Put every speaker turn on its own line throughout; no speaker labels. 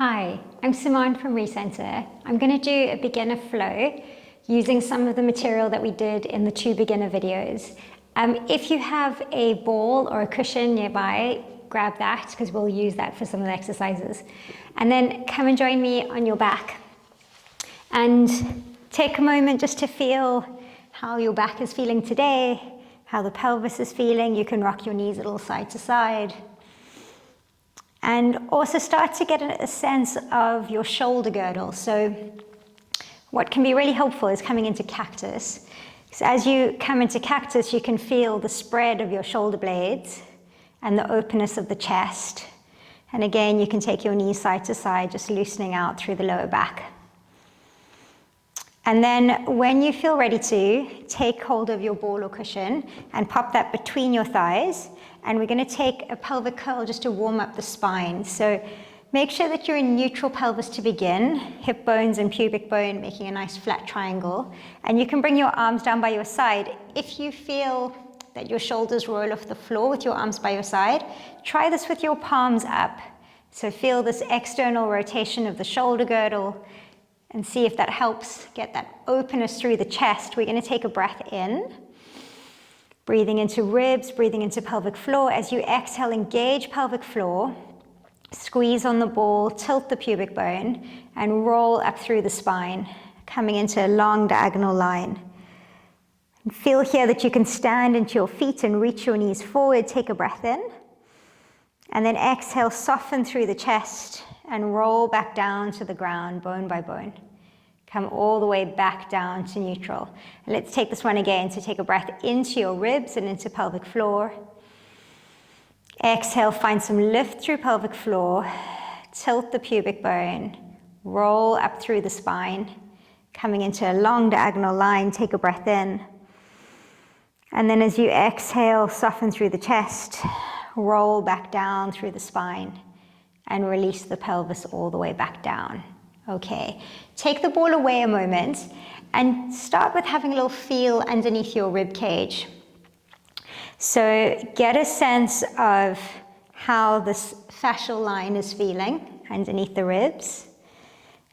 Hi, I'm Simone from Recenter. I'm going to do a beginner flow using some of the material that we did in the 2 beginner videos. If you have a ball or a cushion nearby, grab that because we'll use that for some of the exercises. And then come and join me on your back. And take a moment just to feel how your back is feeling today, how the pelvis is feeling. You can rock your knees a little side to side. And also start to get a sense of your shoulder girdle. So what can be really helpful is coming into cactus. So as you come into cactus, you can feel the spread of your shoulder blades and the openness of the chest. And again, you can take your knees side to side, just loosening out through the lower back. And then when you feel ready to, take hold of your ball or cushion and pop that between your thighs. And we're going to take a pelvic curl just to warm up the spine. So make sure that you're in neutral pelvis to begin, hip bones and pubic bone making a nice flat triangle. And you can bring your arms down by your side. If you feel that your shoulders roll off the floor with your arms by your side, try this with your palms up. So feel this external rotation of the shoulder girdle and see if that helps get that openness through the chest. We're going to take a breath in. Breathing into ribs, breathing into pelvic floor. As you exhale, engage pelvic floor, squeeze on the ball, tilt the pubic bone, and roll up through the spine, coming into a long diagonal line. And feel here that you can stand into your feet and reach your knees forward. Take a breath in. And then exhale, soften through the chest and roll back down to the ground, bone by bone. Come all the way back down to neutral. And let's take this one again. So take a breath into your ribs and into pelvic floor. Exhale, find some lift through pelvic floor. Tilt the pubic bone. Roll up through the spine. Coming into a long diagonal line, take a breath in. And then as you exhale, soften through the chest. Roll back down through the spine. And release the pelvis all the way back down. Okay, take the ball away a moment and start with having a little feel underneath your rib cage. So get a sense of how this fascial line is feeling underneath the ribs.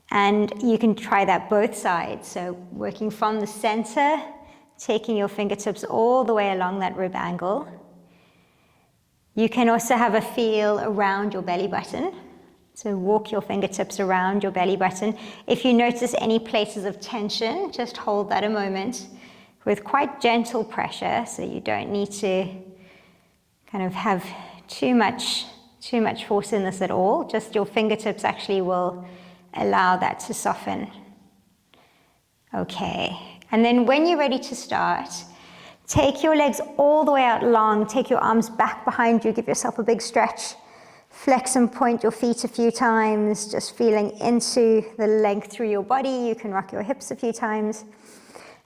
And you can try that both sides. So working from the center, taking your fingertips all the way along that rib angle. You can also have a feel around your belly button. So walk your fingertips around your belly button. If you notice any places of tension, just hold that a moment with quite gentle pressure, so you don't need to kind of have too much force in this at all. Just your fingertips actually will allow that to soften. Okay, and then when you're ready to start, take your legs all the way out long, take your arms back behind you, give yourself a big stretch. Flex and point your feet a few times, just feeling into the length through your body. You can rock your hips a few times.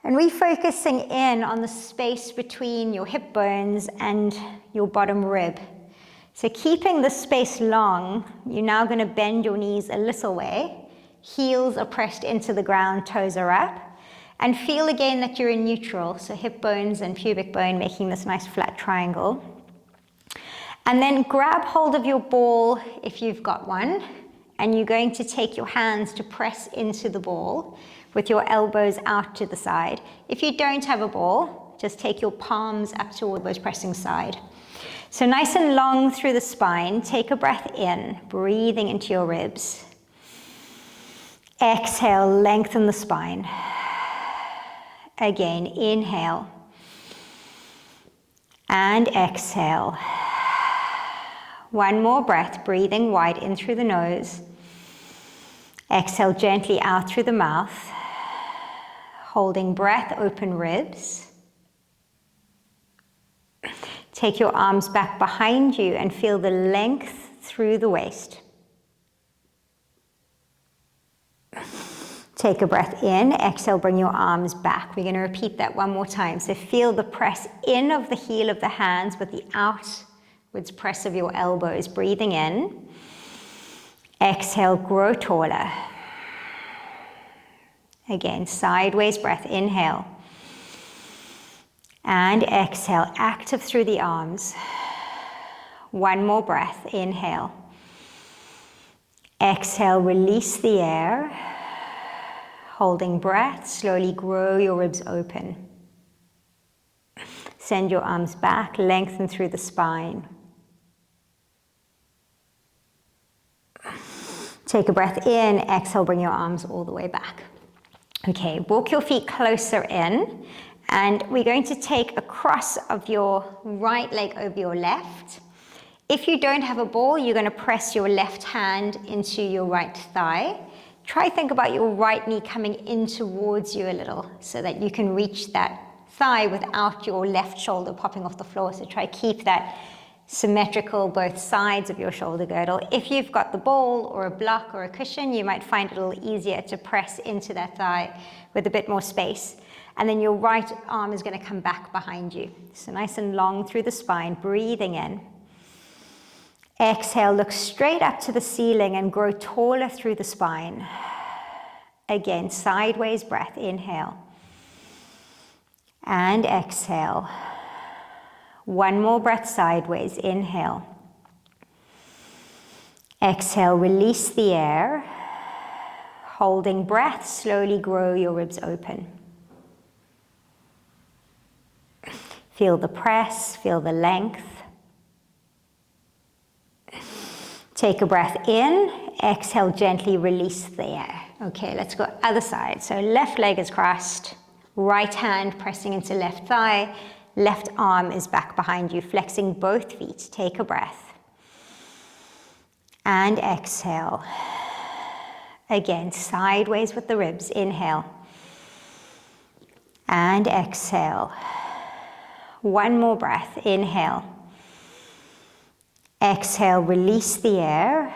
And refocusing in on the space between your hip bones and your bottom rib. So keeping the space long, you're now going to bend your knees a little way. Heels are pressed into the ground, toes are up. And feel again that you're in neutral. So hip bones and pubic bone making this nice flat triangle. And then grab hold of your ball if you've got one, and you're going to take your hands to press into the ball with your elbows out to the side. If you don't have a ball, just take your palms up to elbows pressing side. So nice and long through the spine, take a breath in, breathing into your ribs. Exhale, lengthen the spine. Again, inhale. And exhale. One more breath, breathing wide in through the nose. Exhale gently out through the mouth. Holding breath, open ribs. Take your arms back behind you and feel the length through the waist. Take a breath in, exhale, bring your arms back. We're going to repeat that one more time. So feel the press in of the heel of the hands with the outwards press of your elbows, breathing in. Exhale, grow taller. Again, sideways breath, inhale. And exhale, active through the arms. One more breath, inhale. Exhale, release the air. Holding breath, slowly grow your ribs open. Send your arms back, lengthen through the spine. Take a breath in, exhale, bring your arms all the way back. Okay, walk your feet closer in, and we're going to take a cross of your right leg over your left. If you don't have a ball, you're going to press your left hand into your right thigh. Try think about your right knee coming in towards you a little so that you can reach that thigh without your left shoulder popping off the floor. So try keep that symmetrical both sides of your shoulder girdle. If you've got the ball or a block or a cushion, you might find it a little easier to press into that thigh with a bit more space. And then your right arm is going to come back behind you. So nice and long through the spine, breathing in. Exhale, look straight up to the ceiling and grow taller through the spine. Again, sideways breath, inhale. And exhale. One more breath sideways, inhale. Exhale, release the air. Holding breath, slowly grow your ribs open. Feel the press, feel the length. Take a breath in, exhale, gently release the air. Okay, let's go other side. So left leg is crossed, right hand pressing into left thigh, left arm is back behind you, flexing both feet. Take a breath. And exhale. Again, sideways with the ribs. Inhale. And exhale. One more breath. Inhale. Exhale, release the air.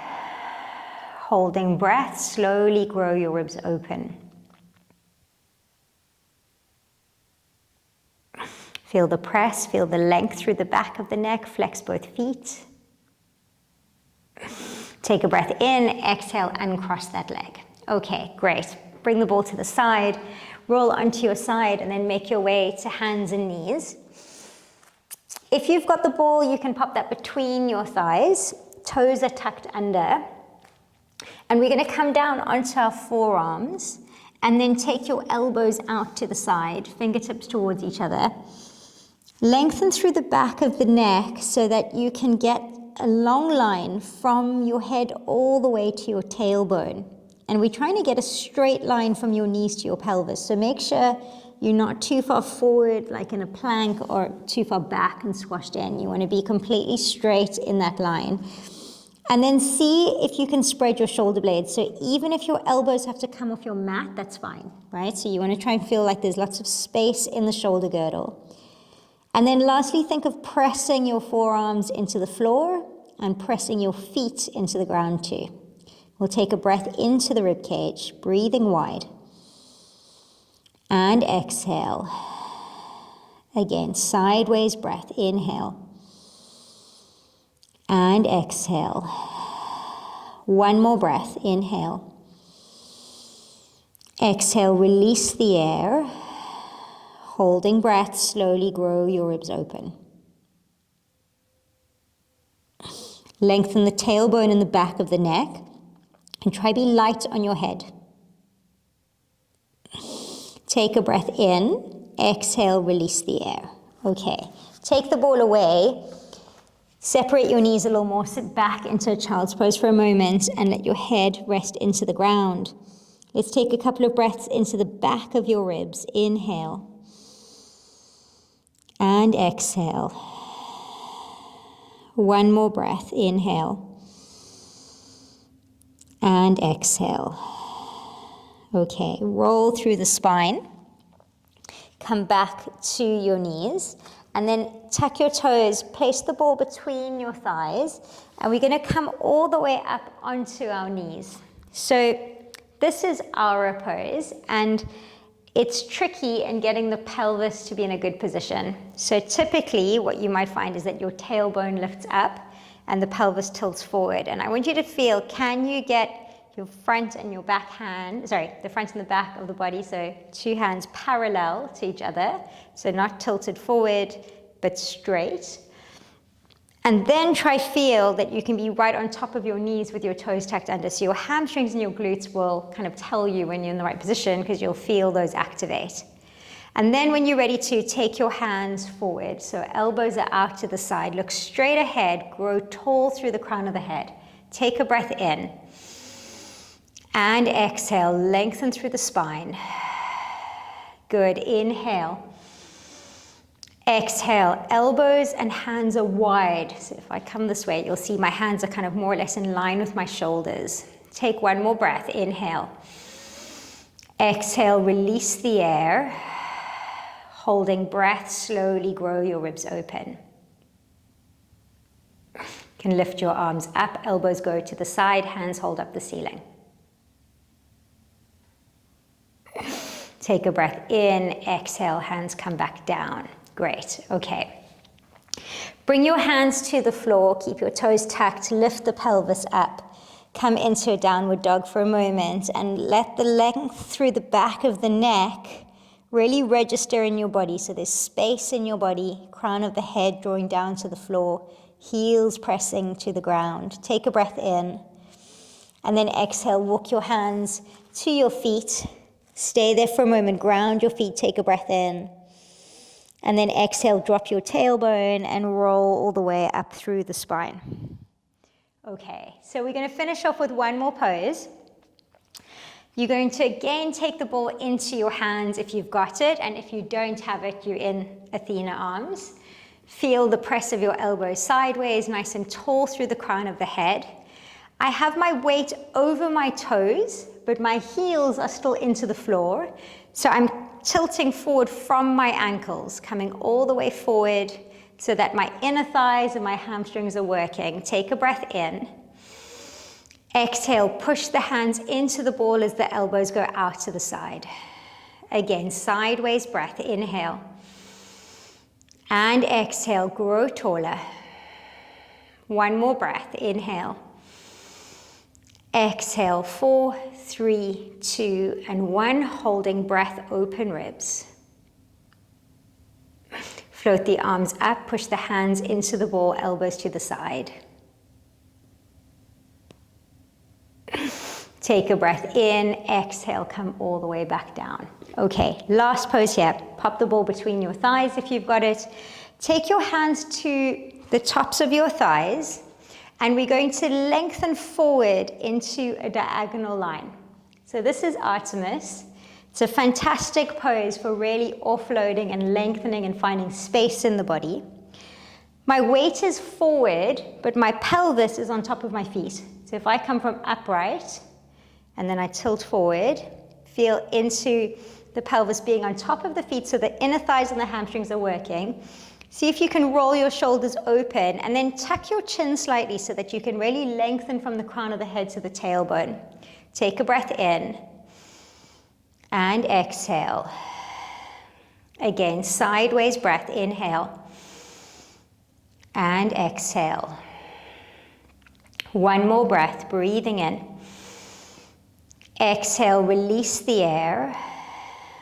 Holding breath, slowly grow your ribs open. Feel the press, feel the length through the back of the neck, flex both feet. Take a breath in, exhale, and cross that leg. Okay, great. Bring the ball to the side, roll onto your side, and then make your way to hands and knees. If you've got the ball, you can pop that between your thighs. Toes are tucked under. And we're going to come down onto our forearms and then take your elbows out to the side, fingertips towards each other. Lengthen through the back of the neck so that you can get a long line from your head all the way to your tailbone. And we're trying to get a straight line from your knees to your pelvis. So make sure you're not too far forward, like in a plank, or too far back and squashed in. You want to be completely straight in that line. And then see if you can spread your shoulder blades. So even if your elbows have to come off your mat, that's fine, right? So you want to try and feel like there's lots of space in the shoulder girdle. And then lastly, think of pressing your forearms into the floor and pressing your feet into the ground too. We'll take a breath into the rib cage, breathing wide. And exhale. Again, sideways breath. Inhale. And exhale. One more breath. Inhale. Exhale, release the air. Holding breath, slowly grow your ribs open. Lengthen the tailbone and the back of the neck. And try be light on your head. Take a breath in. Exhale, release the air. Okay, take the ball away. Separate your knees a little more. Sit back into a child's pose for a moment and let your head rest into the ground. Let's take a couple of breaths into the back of your ribs. Inhale. And exhale. One more breath. Inhale. And exhale. Okay, roll through the spine. Come back to your knees. And then tuck your toes, place the ball between your thighs. And we're going to come all the way up onto our knees. So this is our pose. And it's tricky in getting the pelvis to be in a good position. So typically what you might find is that your tailbone lifts up and the pelvis tilts forward. And I want you to feel, can you get your front and your back hand, the front and the back of the body, so two hands parallel to each other, so not tilted forward, but straight. And then try feel that you can be right on top of your knees with your toes tucked under. So your hamstrings and your glutes will kind of tell you when you're in the right position because you'll feel those activate. And then when you're ready to, take your hands forward. So elbows are out to the side. Look straight ahead. Grow tall through the crown of the head. Take a breath in. And exhale. Lengthen through the spine. Good. Inhale. Exhale, elbows and hands are wide. So if I come this way, you'll see my hands are kind of more or less in line with my shoulders. Take one more breath, inhale. Exhale, release the air. Holding breath, slowly grow your ribs open. You can lift your arms up, elbows go to the side, hands hold up the ceiling. Take a breath in, exhale, hands come back down. Great, okay. Bring your hands to the floor, keep your toes tucked, lift the pelvis up. Come into a downward dog for a moment and let the length through the back of the neck really register in your body. So there's space in your body, crown of the head drawing down to the floor, heels pressing to the ground. Take a breath in and then exhale, walk your hands to your feet. Stay there for a moment, ground your feet, take a breath in. And then exhale, drop your tailbone and roll all the way up through the spine. Okay, so we're going to finish off with one more pose. You're going to again take the ball into your hands if you've got it, and if you don't have it, you're in Athena arms. Feel the press of your elbows sideways, nice and tall through the crown of the head. I have my weight over my toes, but my heels are still into the floor. So I'm tilting forward from my ankles, coming all the way forward so that my inner thighs and my hamstrings are working. Take a breath in. Exhale, push the hands into the ball as the elbows go out to the side. Again, sideways breath, inhale. And exhale, grow taller. One more breath, inhale. Exhale, 4, 3, 2, and 1. Holding breath, open ribs. Float the arms up, push the hands into the ball, elbows to the side. Take a breath in, exhale, come all the way back down. Okay, last pose here. Pop the ball between your thighs if you've got it. Take your hands to the tops of your thighs, and we're going to lengthen forward into a diagonal line. So this is Artemis. It's a fantastic pose for really offloading and lengthening and finding space in the body. My weight is forward, but my pelvis is on top of my feet. So if I come from upright, and then I tilt forward, feel into the pelvis being on top of the feet so the inner thighs and the hamstrings are working. See if you can roll your shoulders open and then tuck your chin slightly so that you can really lengthen from the crown of the head to the tailbone. Take a breath in and exhale. Again, sideways breath, inhale and exhale. One more breath, breathing in. Exhale, release the air.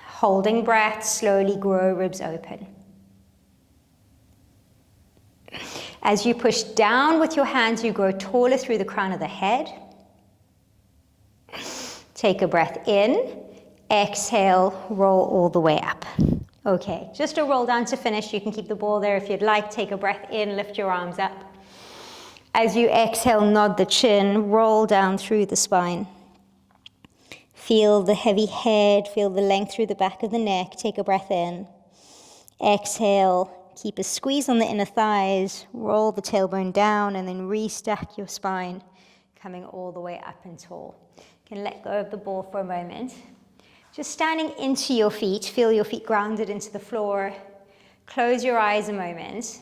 Holding breath, slowly grow ribs open. As you push down with your hands, you grow taller through the crown of the head. Take a breath in. Exhale, roll all the way up. Okay, just a roll down to finish. You can keep the ball there if you'd like. Take a breath in, lift your arms up. As you exhale, nod the chin, roll down through the spine. Feel the heavy head, feel the length through the back of the neck. Take a breath in. Exhale. Keep a squeeze on the inner thighs, roll the tailbone down, and then restack your spine, coming all the way up and tall. You can let go of the ball for a moment. Just standing into your feet, feel your feet grounded into the floor. Close your eyes a moment.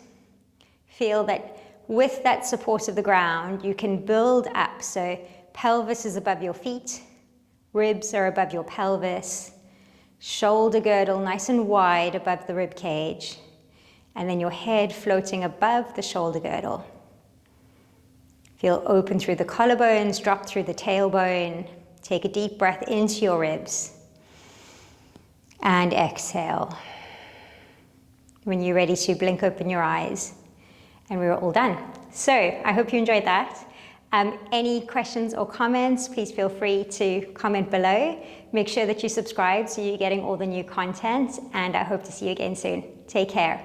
Feel that with that support of the ground, you can build up. So pelvis is above your feet, ribs are above your pelvis, shoulder girdle nice and wide above the rib cage. And then your head floating above the shoulder girdle. Feel open through the collarbones, drop through the tailbone. Take a deep breath into your ribs. And exhale. When you're ready to blink open your eyes. and we were all done. So I hope you enjoyed that. Any questions or comments, please feel free to comment below. Make sure that you subscribe so you're getting all the new content, and I hope to see you again soon. Take care.